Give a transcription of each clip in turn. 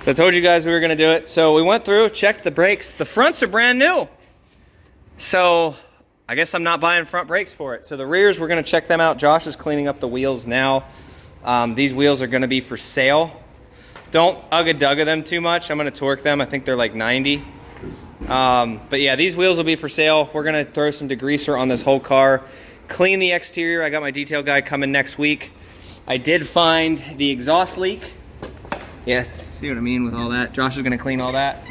So I told you guys we were gonna do it. So we went through, checked the brakes. The fronts are brand new. So I guess I'm not buying front brakes for it. So the rears, we're gonna check them out. Josh is cleaning up the wheels now. These wheels are gonna be for sale. Don't ugga-dugga them too much. I'm gonna torque them. I think they're like 90. But yeah, these wheels will be for sale. We're gonna throw some degreaser on this whole car. Clean the exterior. I got my detail guy coming next week. I did find the exhaust leak. Yeah, see what I mean with all that? Josh is gonna clean all that.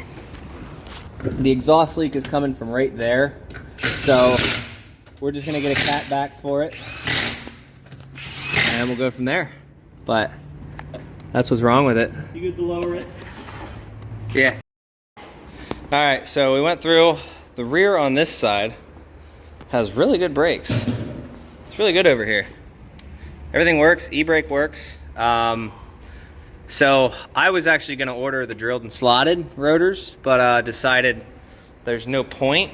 The exhaust leak is coming from right there. So we're just gonna get a cat back for it. And we'll go from there. But that's what's wrong with it. You good to lower it? Yeah. All right, so we went through. The rear on this side has really good brakes. It's really good over here. Everything works, e-brake works. So I was actually gonna order the drilled and slotted rotors, but decided there's no point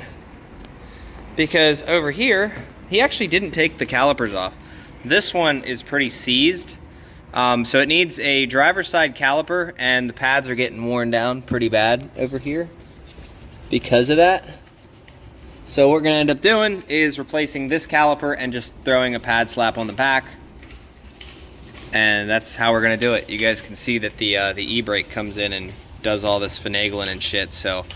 because over here, he actually didn't take the calipers off. This one is pretty seized. So it needs a driver's side caliper and the pads are getting worn down pretty bad over here because of that. So what we're gonna end up doing is replacing this caliper and just throwing a pad slap on the back. And that's how we're gonna do it. You guys can see that the e-brake comes in and does all this finagling and shit. So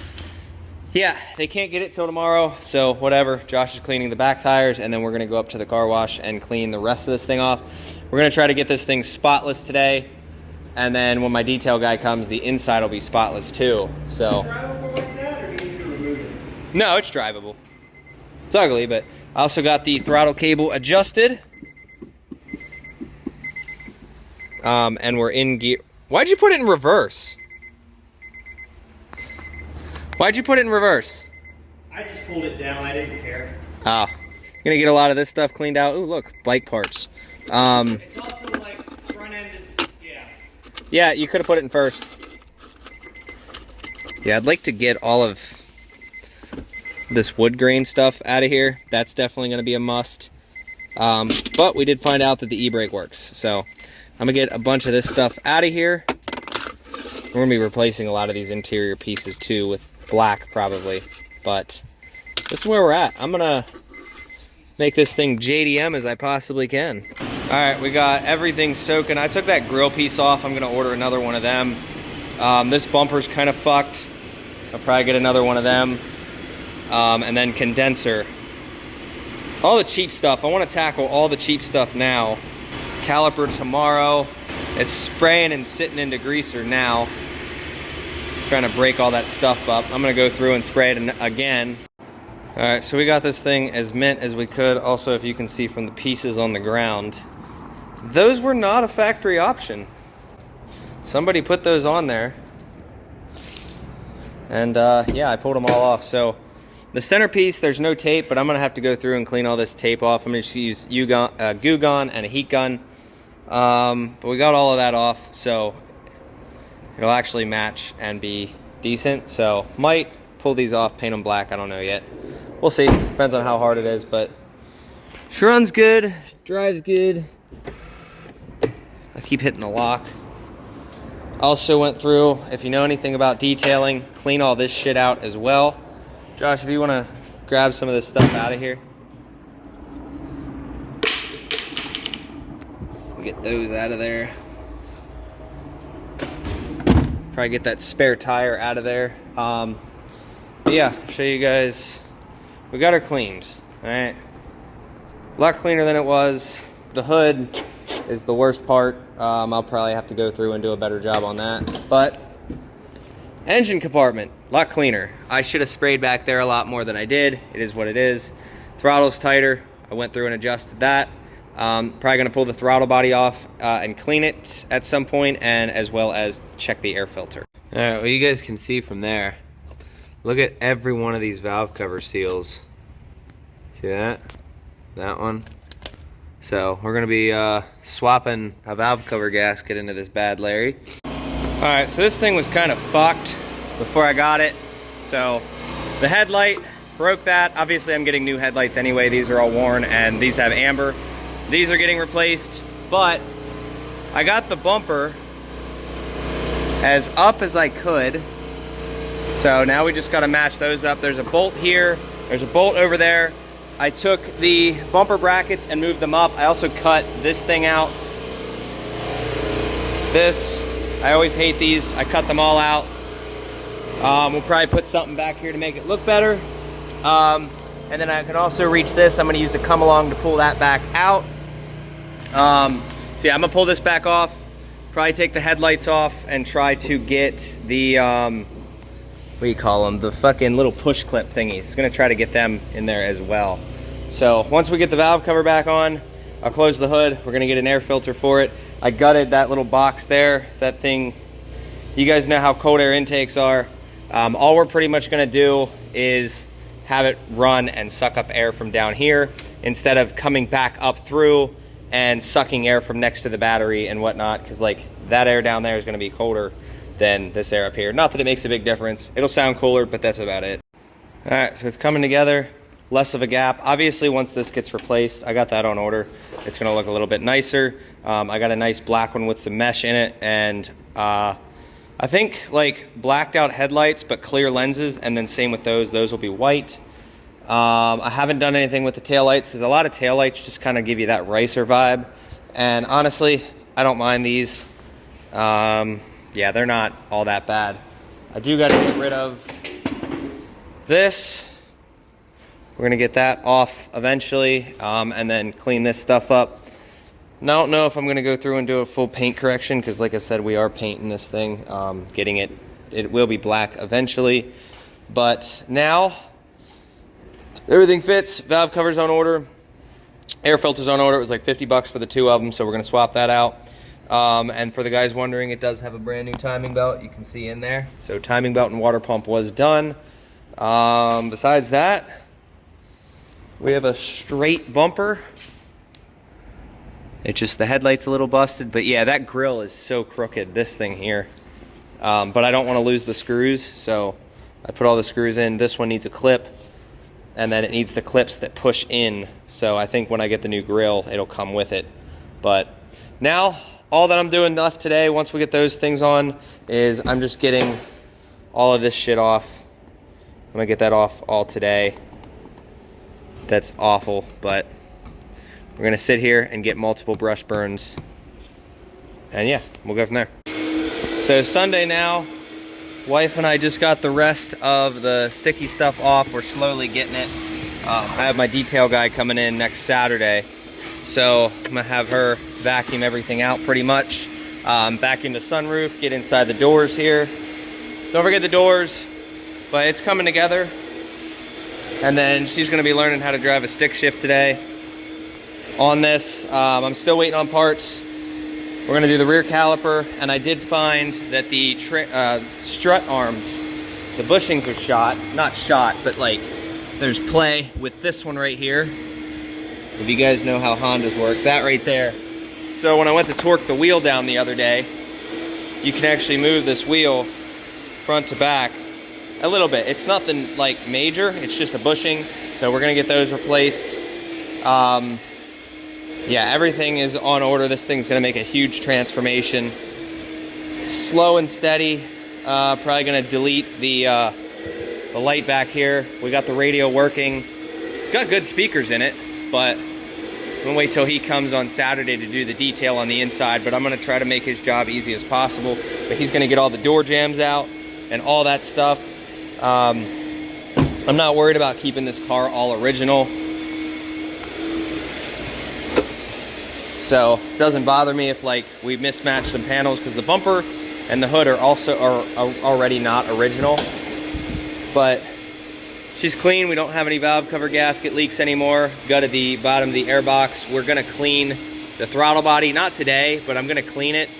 yeah, they can't get it till tomorrow. So whatever, Josh is cleaning the back tires and then we're gonna go up to the car wash and clean the rest of this thing off. We're gonna try to get this thing spotless today. And then when my detail guy comes, the inside will be spotless too. So. Drivable like that, or do you need to remove it? No, it's drivable. It's ugly, but I also got the throttle cable adjusted. And we're in gear. Why'd you put it in reverse? Why'd you put it in reverse? I just pulled it down. I didn't care. Oh, gonna get a lot of this stuff cleaned out. Ooh, look, bike parts. It's also like front end is, yeah. Yeah, you could have put it in first. Yeah, I'd like to get all of this wood grain stuff out of here. That's definitely gonna be a must. But we did find out that the e-brake works. So I'm gonna get a bunch of this stuff out of here. We're gonna be replacing a lot of these interior pieces too with black probably, but this is where we're at. I'm gonna make this thing JDM as I possibly can. All right, we got everything soaking. I took that grill piece off. I'm gonna order another one of them. This bumper's kind of fucked. I'll probably get another one of them. And then condenser. All the cheap stuff. I wanna tackle all the cheap stuff now. Caliper tomorrow. It's spraying and sitting in degreaser now. Trying to break all that stuff up. I'm gonna go through and spray it again. All right, so we got this thing as mint as we could. Also, if you can see from the pieces on the ground, those were not a factory option. Somebody put those on there. And yeah, I pulled them all off. So the centerpiece, there's no tape, but I'm gonna have to go through and clean all this tape off. I'm gonna just use goo gun and a heat gun. But we got all of that off, so it'll actually match and be decent. So might pull these off, paint them black, I don't know yet. We'll see, depends on how hard it is, but she runs good, drives good. I keep hitting the lock. Also went through, if you know anything about detailing, clean all this shit out as well. Josh, if you wanna grab some of this stuff out of here. Get those out of there. Probably get that spare tire out of there. But yeah, show you guys. We got her cleaned, all right? A lot cleaner than it was. The hood is the worst part. I'll probably have to go through and do a better job on that. But engine compartment, a lot cleaner. I should have sprayed back there a lot more than I did. It is what it is. Throttle's tighter. I went through and adjusted that. Probably gonna pull the throttle body off and clean it at some point, and as well as check the air filter. All right, well, you guys can see from there, look at every one of these valve cover seals. See that? That one. So we're gonna be swapping a valve cover gasket into this bad Larry. All right, so this thing was kind of fucked before I got it. So the headlight, broke that. Obviously I'm getting new headlights anyway. These are all worn and these have amber. These are getting replaced, but I got the bumper as up as I could. So now we just got to match those up. There's a bolt here, there's a bolt over there. I took the bumper brackets and moved them up. I also cut this thing out. This, I always hate these. I cut them all out. We'll probably put something back here to make it look better. And then I can also reach this. I'm gonna use a come along to pull that back out. So yeah, I'm gonna pull this back off, probably take the headlights off and try to get the, what do you call them? The fucking little push clip thingies. Gonna try to get them in there as well. So once we get the valve cover back on, I'll close the hood. We're gonna get an air filter for it. I gutted that little box there, that thing. You guys know how cold air intakes are. All we're pretty much gonna do is have it run and suck up air from down here instead of coming back up through and sucking air from next to the battery and whatnot, because like that air down there is gonna be colder than this air up here. Not that it makes a big difference. It'll sound cooler, but that's about it. All right, so it's coming together, less of a gap. Obviously, once this gets replaced, I got that on order. It's gonna look a little bit nicer. I got a nice black one with some mesh in it, and I think like blacked out headlights, but clear lenses, and then same with those will be white. I haven't done anything with the taillights because a lot of taillights just kind of give you that racer vibe. And honestly, I don't mind these. Yeah, they're not all that bad. I do got to get rid of this. We're going to get that off eventually, and then clean this stuff up. And I don't know if I'm going to go through and do a full paint correction because like I said, we are painting this thing, getting it will be black eventually. But now everything fits. Valve cover's on order. Air filter's on order. It was like 50 bucks for the two of them, so we're going to swap that out. And for the guys wondering, it does have a brand new timing belt. You can see in there. So timing belt and water pump was done. Besides that, we have a straight bumper. It's just the headlight's a little busted. But yeah, that grill is so crooked, this thing here. But I don't want to lose the screws, so I put all the screws in. This one needs a clip, and then it needs the clips that push in. So I think when I get the new grill, it'll come with it. But now, all that I'm doing left today, once we get those things on, is I'm just getting all of this shit off. I'm gonna get that off all today. That's awful, but we're gonna sit here and get multiple brush burns. And yeah, we'll go from there. So Sunday now, wife and I just got the rest of the sticky stuff off. We're slowly getting it. I have my detail guy coming in next Saturday. So I'm gonna have her vacuum everything out pretty much. Vacuum the sunroof, get inside the doors here. Don't forget the doors, but it's coming together. And then she's gonna be learning how to drive a stick shift today on this. I'm still waiting on parts. We're gonna do the rear caliper, and I did find that the strut arms, the bushings are shot. Not shot, but like there's play with this one right here. If you guys know how Hondas work, that right there. So when I went to torque the wheel down the other day, you can actually move this wheel front to back a little bit. It's nothing like major, it's just a bushing. So we're gonna get those replaced. Yeah, everything is on order. This thing's gonna make a huge transformation. Slow and steady. Probably gonna delete the light back here. We got the radio working. It's got good speakers in it, but I'm gonna wait till he comes on Saturday to do the detail on the inside, but I'm gonna try to make his job easy as possible. But he's gonna get all the door jams out and all that stuff. I'm not worried about keeping this car all original. So it doesn't bother me if like we mismatch some panels, because the bumper and the hood are already not original. But she's clean. We don't have any valve cover gasket leaks anymore. Gutted the bottom of the airbox. We're gonna clean the throttle body, not today, but I'm gonna clean it.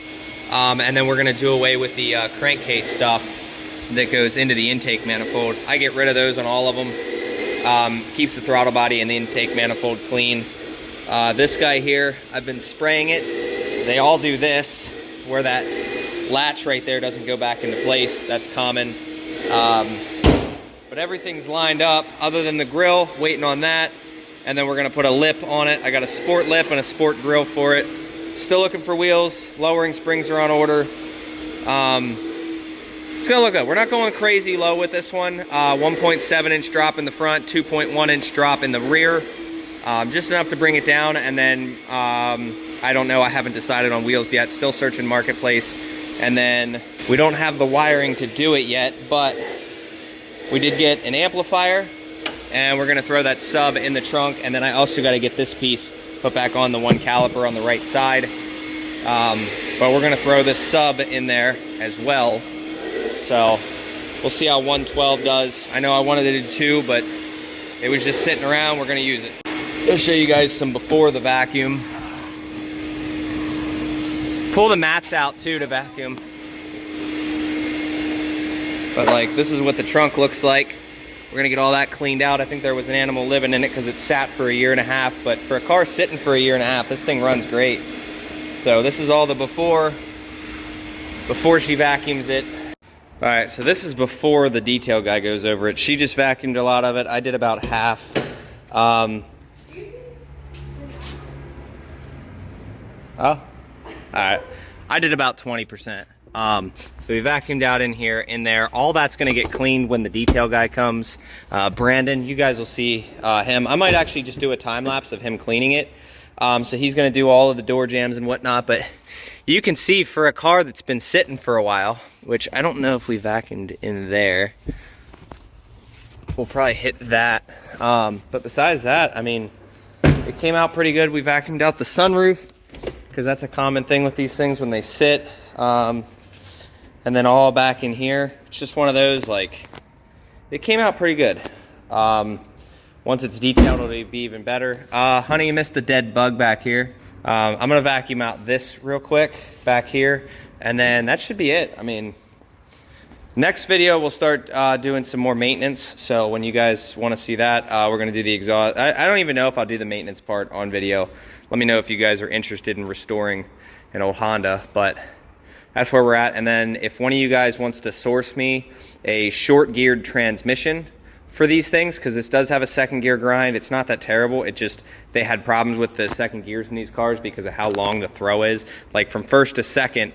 And then we're gonna do away with the crankcase stuff that goes into the intake manifold. I get rid of those on all of them. Keeps the throttle body and the intake manifold clean. This guy here, I've been spraying it. They all do this, where that latch right there doesn't go back into place. That's common. But everything's lined up other than the grill, waiting on that. And then we're gonna put a lip on it. I got a sport lip and a sport grill for it. Still looking for wheels. Lowering springs are on order. It's gonna look good. We're not going crazy low with this one. 1.7 inch drop in the front, 2.1 inch drop in the rear. Just enough to bring it down, and then I don't know, I haven't decided on wheels yet, still searching marketplace. And then we don't have the wiring to do it yet, but we did get an amplifier, and we're gonna throw that sub in the trunk, and then I also gotta get this piece put back on the one caliper on the right side. But we're gonna throw this sub in there as well. So we'll see how 112 does. I know I wanted to do 2, but it was just sitting around. We're gonna use it. I'll show you guys some before the vacuum. Pull the mats out too to vacuum. But like, this is what the trunk looks like. We're gonna get all that cleaned out. I think there was an animal living in it because it sat for a year and a half, but for a car sitting for a year and a half, this thing runs great. So this is all the before she vacuums it. All right, so this is before the detail guy goes over it. She just vacuumed a lot of it. I did about half. Oh, all right. I did about 20%. So we vacuumed out in there. All that's gonna get cleaned when the detail guy comes. Brandon, you guys will see him. I might actually just do a time lapse of him cleaning it. So he's gonna do all of the door jams and whatnot, but you can see for a car that's been sitting for a while, which I don't know if we vacuumed in there. We'll probably hit that. But besides that, I mean, it came out pretty good. We vacuumed out the sunroof, because that's a common thing with these things when they sit. And then all back in here, it's just one of those, like, it came out pretty good. Once it's detailed, it'll be even better. Honey, you missed the dead bug back here. I'm gonna vacuum out this real quick back here, and then that should be it. I mean, next video we'll start doing some more maintenance. So when you guys want to see that, we're gonna do the exhaust. I don't even know if I'll do the maintenance part on video. Let me know if you guys are interested in restoring an old Honda, but that's where we're at. And then if one of you guys wants to source me a short geared transmission for these things, because this does have a second gear grind, it's not that terrible. It just, they had problems with the second gears in these cars because of how long the throw is. Like from first to second,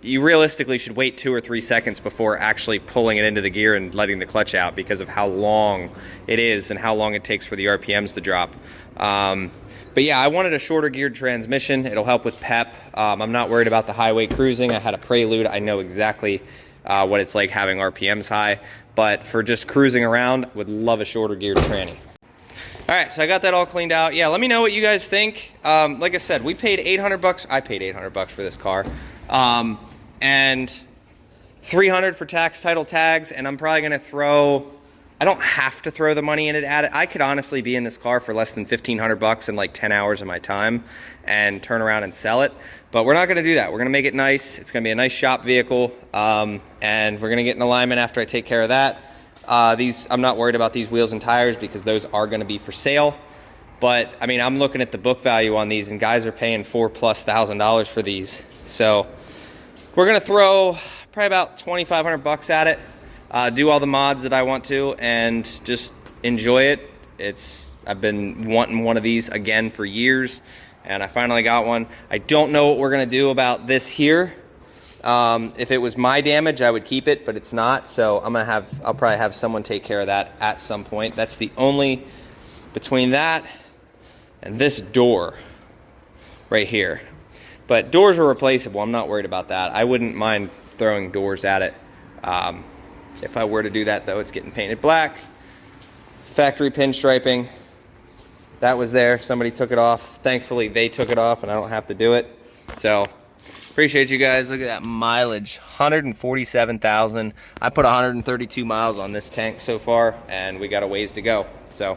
you realistically should wait 2 or 3 seconds before actually pulling it into the gear and letting the clutch out because of how long it is and how long it takes for the RPMs to drop. But yeah, I wanted a shorter geared transmission. It'll help with pep. I'm not worried about the highway cruising. I had a Prelude. I know exactly what it's like having RPMs high. But for just cruising around, would love a shorter geared tranny. All right, so I got that all cleaned out. Yeah, let me know what you guys think. Like I said, we paid $800. I paid $800 for this car. And $300 for tax, title, tags, and I'm probably gonna throw, I don't have to throw the money in it at it. I could honestly be in this car for less than $1,500 in like 10 hours of my time and turn around and sell it. But we're not gonna do that. We're gonna make it nice. It's gonna be a nice shop vehicle. And we're gonna get in alignment after I take care of that. I'm not worried about these wheels and tires because those are gonna be for sale. But I mean, I'm looking at the book value on these and guys are paying $4,000+ for these. So we're gonna throw probably about $2,500 at it, do all the mods that I want to, and just enjoy it. I've been wanting one of these again for years, and I finally got one. I don't know what we're gonna do about this here. If it was my damage, I would keep it, but it's not. So I'll probably have someone take care of that at some point. That's the only, between that and this door right here. But doors are replaceable. I'm not worried about that. I wouldn't mind throwing doors at it. If I were to do that, though, it's getting painted black. Factory pinstriping. That was there. Somebody took it off. Thankfully, they took it off, and I don't have to do it. So, appreciate you guys. Look at that mileage. 147,000. I put 132 miles on this tank so far, and we got a ways to go. So,